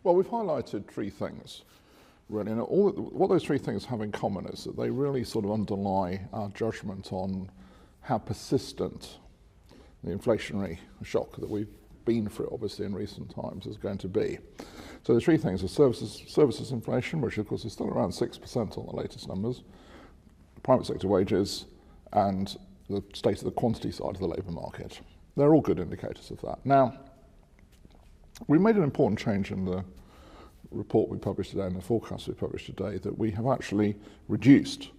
Well, we've highlighted three things, really. And what those three things have in common is that they really sort of underlie our judgment on how persistent the inflationary shock that we've been through, obviously, in recent times is going to be. So the three things are services inflation, which of course is still around 6% on the latest numbers, private sector wages, and the state of the quantity side of the labour market. They're all good indicators of that. Now, we made an important change in the report we published today and the forecast we published today, that we have actually reduced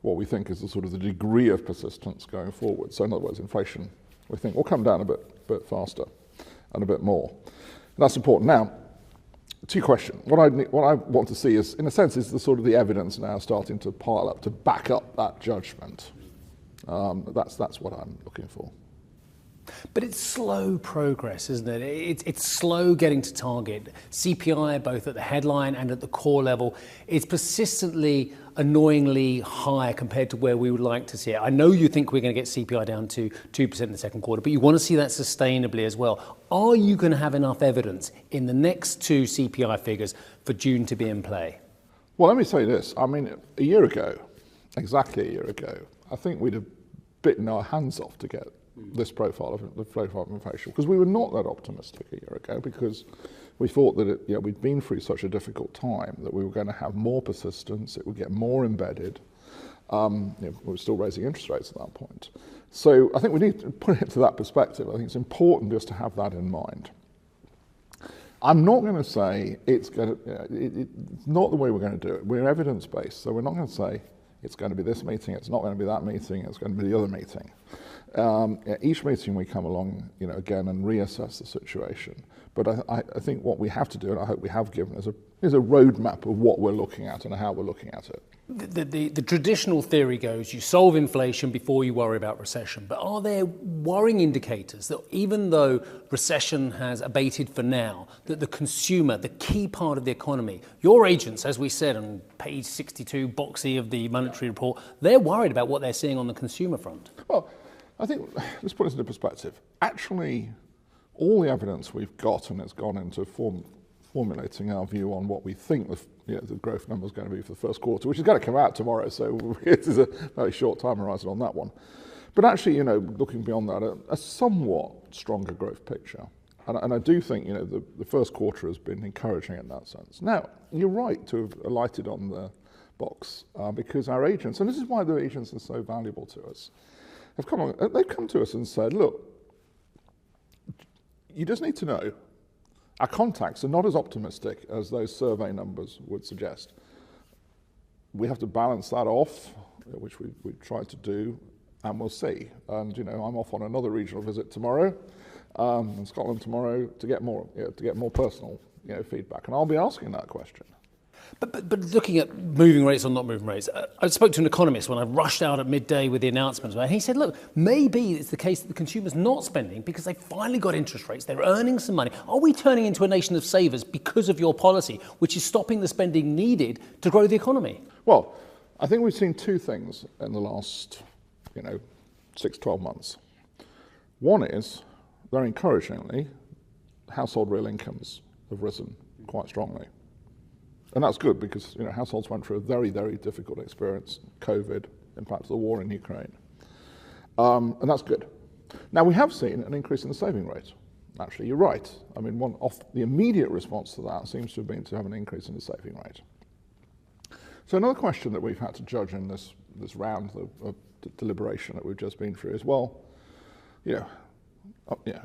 what we think is the sort of the degree of persistence going forward. So in other words, inflation, we think, will come down a bit faster and a bit more. And that's important. Now, two questions. What I want to see is, in a sense, is the sort of the evidence now starting to pile up to back up that judgment. That's what I'm looking for. But it's slow progress, isn't it? It's slow getting to target. CPI, both at the headline and at the core level, is persistently, annoyingly high compared to where we would like to see it. I know you think we're going to get CPI down to 2% in the second quarter, but you want to see that sustainably as well. Are you going to have enough evidence in the next two CPI figures for June to be in play? Well, let me say this. I mean, a year ago, exactly a year ago, I think we'd have bitten our hands off to get this profile of inflation, because we were not that optimistic a year ago, because we thought that we'd been through such a difficult time that we were going to have more persistence, it would get more embedded. We were still raising interest rates at that point. So I think we need to put it into that perspective. I think it's important just to have that in mind. I'm not going to say it's not the way we're going to do it. We're evidence-based, so we're not going to say it's going to be this meeting, it's not going to be that meeting, it's going to be the other meeting. Each meeting we come along, again, and reassess the situation. But I think what we have to do, and I hope we have given, is a roadmap of what we're looking at and how we're looking at it. The traditional theory goes you solve inflation before you worry about recession. But are there worrying indicators that even though recession has abated for now, that the consumer, the key part of the economy, your agents, as we said on page 62, box E of the monetary report, they're worried about what they're seeing on the consumer front? Well, I think, let's put this into perspective. Actually, all the evidence we've got, and it's gone into formulating our view on what we think the growth number is going to be for the first quarter, which is going to come out tomorrow, so it is a very short time horizon on that one. But actually, looking beyond that, a somewhat stronger growth picture. And I do think, the first quarter has been encouraging in that sense. Now, you're right to have alighted on the box, because our agents, and this is why the agents are so valuable to us, they've come to us and said, look, you just need to know our contacts are not as optimistic as those survey numbers would suggest. We have to balance that off, which we tried to do, and we'll see. And I'm off on another regional visit tomorrow, in Scotland tomorrow, to get more personal feedback, and I'll be asking that question. But looking at moving rates or not moving rates, I spoke to an economist when I rushed out at midday with the announcement, and he said, look, maybe it's the case that the consumer's not spending because they finally got interest rates, they're earning some money. Are we turning into a nation of savers because of your policy, which is stopping the spending needed to grow the economy? Well, I think we've seen two things in the last 6-12 months. One is, very encouragingly, household real incomes have risen quite strongly. And that's good because households went through a very, very difficult experience, COVID, in fact, the war in Ukraine. And that's good. Now, we have seen an increase in the saving rate. Actually, you're right. I mean, the immediate response to that seems to have been to have an increase in the saving rate. So another question that we've had to judge in this round of deliberation that we've just been through is,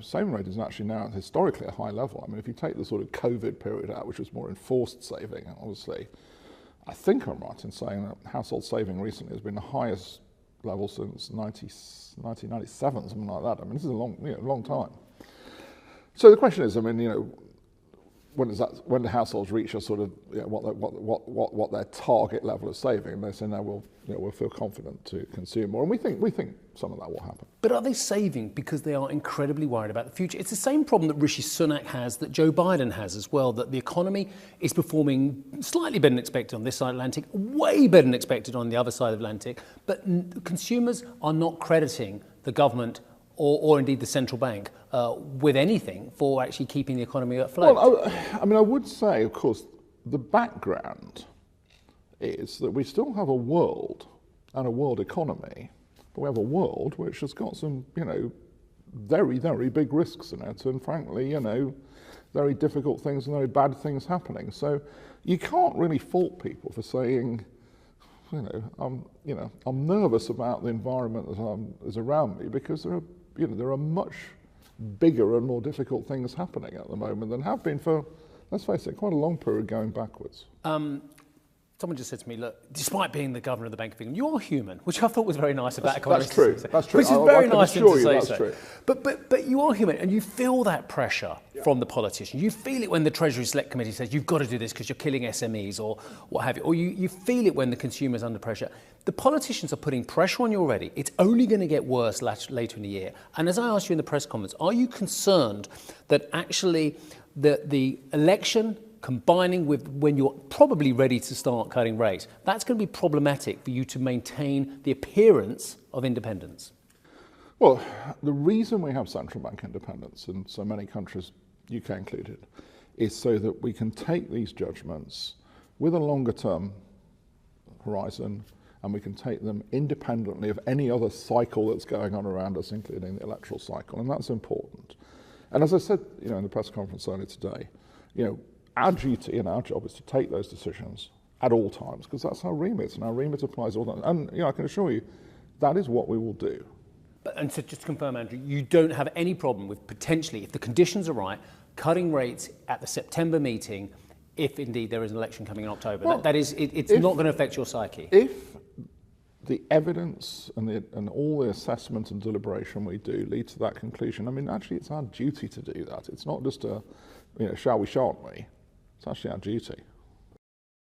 saving rate is actually now historically a high level. I mean, if you take the sort of COVID period out, which was more enforced saving, obviously, I think I'm right in saying that household saving recently has been the highest level since 1997, something like that. I mean, this is a long time. So the question is, when do households reach a sort of what their target level of saving? And they say, no, we'll feel confident to consume more, and we think some of that will happen. But are they saving because they are incredibly worried about the future? It's the same problem that Rishi Sunak has, that Joe Biden has as well, that the economy is performing slightly better than expected on this side of the Atlantic, way better than expected on the other side of the Atlantic, but consumers are not crediting the government or indeed the central bank with anything for actually keeping the economy afloat? Well, I mean, I would say, of course, the background is that we still have a world and a world economy, but we have a world which has got some, very, very big risks in it, and frankly, very difficult things and very bad things happening. So you can't really fault people for saying, I'm nervous about the environment that is around me, because there are much bigger and more difficult things happening at the moment than have been for, let's face it, quite a long period going backwards. Someone just said to me, look, despite being the governor of the Bank of England, you are human, which I thought was very nice about economists. That's true. That's true. Which is very nice to say that's so. True. But you are human, and you feel that pressure from the politicians. You feel it when the Treasury Select Committee says you've got to do this because you're killing SMEs or what have you. Or you feel it when the consumer's under pressure. The politicians are putting pressure on you already. It's only going to get worse later in the year. And as I asked you in the press conference, are you concerned that actually the election combining with when you're probably ready to start cutting rates, that's going to be problematic for you to maintain the appearance of independence? Well, the reason we have central bank independence in so many countries, UK included, is so that we can take these judgments with a longer term horizon, and we can take them independently of any other cycle that's going on around us, including the electoral cycle, and that's important. And as I said, in the press conference earlier today, our duty and our job is to take those decisions at all times, because that's our remit, and our remit applies all the time. And I can assure you, that is what we will do. And so just to confirm, Andrew, you don't have any problem with potentially, if the conditions are right, cutting rates at the September meeting, if indeed there is an election coming in October. Well, it's not going to affect your psyche. If the evidence and all the assessment and deliberation we do lead to that conclusion, I mean, actually, it's our duty to do that. It's not just a, shall we, shan't we? It's actually our duty.